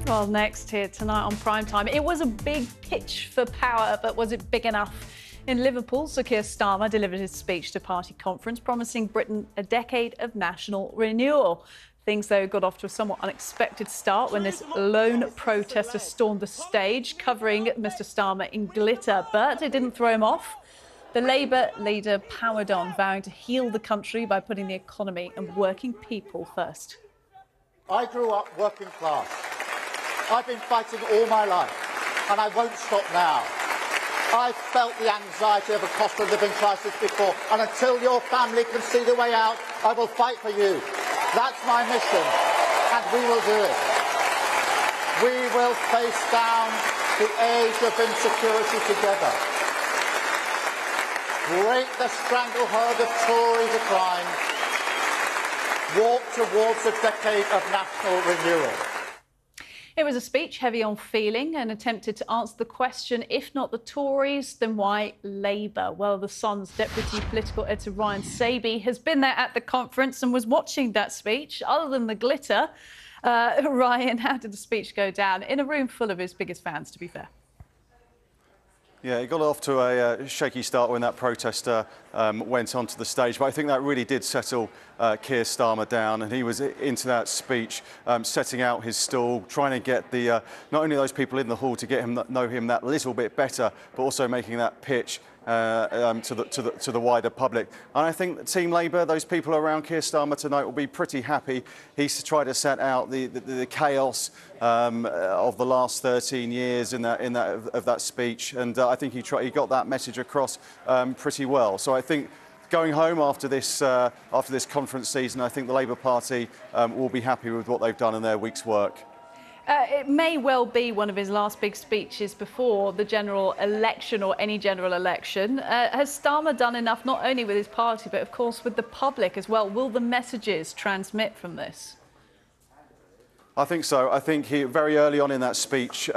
Well, next here tonight on Primetime. It was a big pitch for power, but was it big enough? In Liverpool, Sir Keir Starmer delivered his speech to party conference, promising Britain a decade of national renewal. Things, though, got off to a somewhat unexpected start when this lone protester stormed the stage, covering Mr Starmer in glitter. But it didn't throw him off. The Labour leader powered on, vowing to heal the country by putting the economy and working people first. I grew up working class. I've been fighting all my life, and I won't stop now. I've felt the anxiety of a cost of living crisis before, and until your family can see the way out, I will fight for you. That's my mission, and we will do it. We will face down the age of insecurity together. Break the stranglehold of Tory decline. Walk towards a decade of national renewal. It was a speech heavy on feeling and attempted to answer the question, if not the Tories, then why Labour? Well, The Sun's deputy political editor Ryan Sabey has been there at the conference and was watching that speech. Other than the glitter, Ryan, how did the speech go down? In a room full of his biggest fans, to be fair. Yeah, it got off to a shaky start when that protester went onto the stage, but I think that really did settle Keir Starmer down, and he was into that speech, setting out his stall, trying to get the not only those people in the hall to get him know him that little bit better, but also making that pitch to the wider public. And I think that Team Labour, those people around Keir Starmer tonight, will be pretty happy. He's tried to set out the chaos of the last 13 years in that speech, and I think he got that message across pretty well. So I think going home after this conference season, I think the Labour Party will be happy with what they've done in their week's work. It may well be one of his last big speeches before the general election or any general election. Has Starmer done enough, not only with his party, but of course with the public as well? Will the messages transmit from this? I think so. I think very early on in that speech,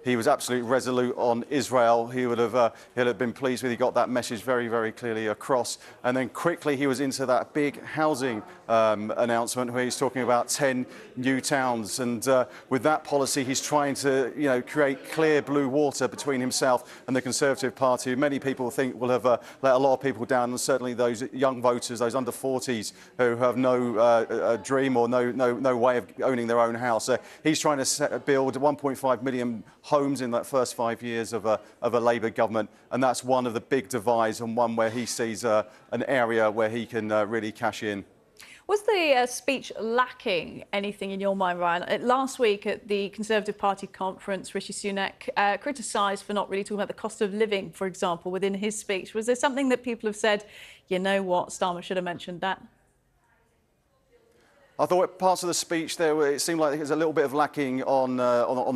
he was absolutely resolute on Israel. He'll have been pleased with. He got that message very, very clearly across. And then quickly he was into that big housing announcement where he's talking about 10 new towns. And with that policy, he's trying to, create clear blue water between himself and the Conservative Party, who many people think will have let a lot of people down, and certainly those young voters, those under 40s who have no dream or no way of owning their own house. He's trying to build 1.5 million homes in that first 5 years of a Labour government, and that's one of the big divides, and one where he sees an area where he can really cash in. Was the speech lacking anything in your mind, Ryan? Last week at the Conservative Party conference, Rishi Sunak criticised for not really talking about the cost of living, for example, within his speech. Was there something that people have said, you know what, Starmer should have mentioned that? I thought parts of the speech it seemed like there was a little bit of lacking on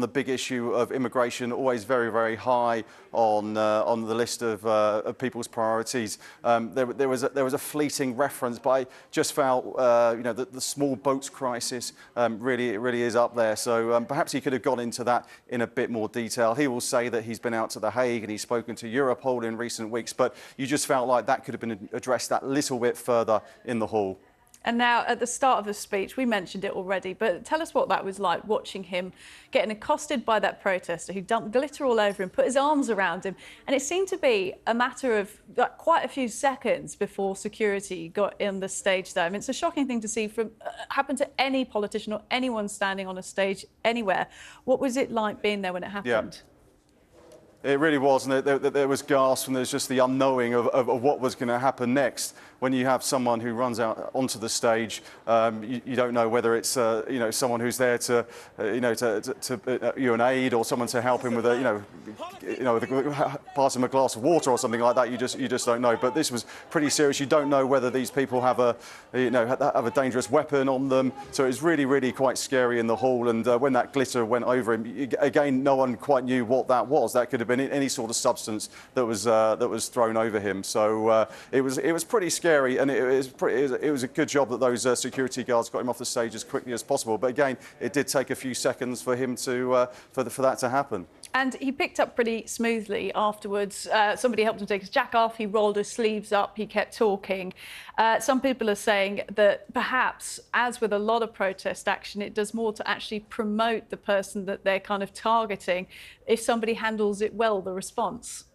the big issue of immigration, always very, very high on the list of people's priorities. There was a fleeting reference, but I just felt the small boats crisis really is up there. So perhaps he could have gone into that in a bit more detail. He will say that he's been out to The Hague and he's spoken to Europol in recent weeks, but you just felt like that could have been addressed that little bit further in the hall. And now, at the start of the speech, we mentioned it already, but tell us what that was like, watching him getting accosted by that protester who dumped glitter all over him, put his arms around him. And it seemed to be a matter of quite a few seconds before security got in the stage there. I mean, it's a shocking thing to see happen to any politician or anyone standing on a stage anywhere. What was it like being there when it happened? Yeah. It really was, and there was gasp, and there's just the unknowing of what was going to happen next. When you have someone who runs out onto the stage, you don't know whether it's someone who's there to you an aid, or someone to help him with pass him a glass of water or something like that. You just don't know. But this was pretty serious. You don't know whether these people have a dangerous weapon on them. So it was really quite scary in the hall. And when that glitter went over him, again, no one quite knew what that was. That could have been any sort of substance that was thrown over him. So it was pretty scary, and it was a good job that those security guards got him off the stage as quickly as possible. But again, it did take a few seconds for him for that to happen. And he picked up pretty smoothly afterwards. Somebody helped him take his jacket off. He rolled his sleeves up. He kept talking. Some people are saying that perhaps, as with a lot of protest action, it does more to actually promote the person that they're kind of targeting if somebody handles it well, the response.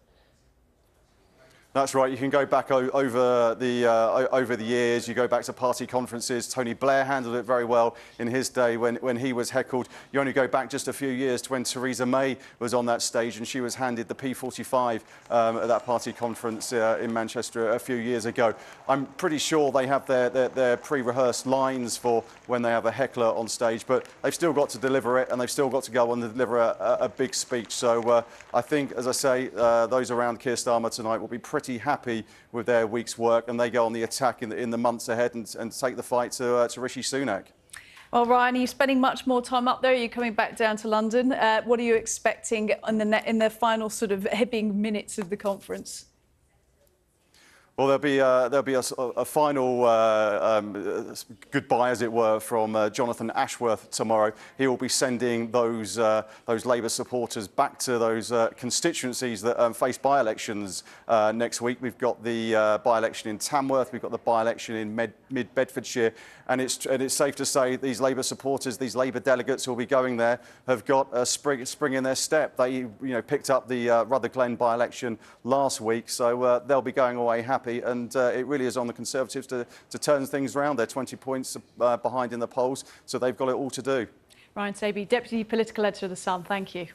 That's right. You can go back over the years. You go back to party conferences. Tony Blair handled it very well in his day when he was heckled. You only go back just a few years to when Theresa May was on that stage and she was handed the P45 at that party conference in Manchester a few years ago. I'm pretty sure they have their pre-rehearsed lines for when they have a heckler on stage, but they've still got to deliver it and they've still got to go on and deliver a big speech. So I think, as I say, those around Keir Starmer tonight will be pretty happy with their week's work, and they go on the attack in the months ahead and take the fight to Rishi Sunak. Well, Ryan, are you spending much more time up there? Are you coming back down to London? What are you expecting in the final sort of ebbing minutes of the conference? Well, there'll be a final goodbye, as it were, from Jonathan Ashworth tomorrow. He will be sending those Labour supporters back to those constituencies that face by-elections next week. We've got the by-election in Tamworth, we've got the by-election in Mid Bedfordshire, and it's safe to say these Labour supporters, these Labour delegates who will be going there, have got a spring in their step. They picked up the Rutherglen by-election last week, so they'll be going away happy. And it really is on the Conservatives to turn things around. They're 20 points behind in the polls, so they've got it all to do. Ryan Sabey, Deputy Political Editor of The Sun, thank you.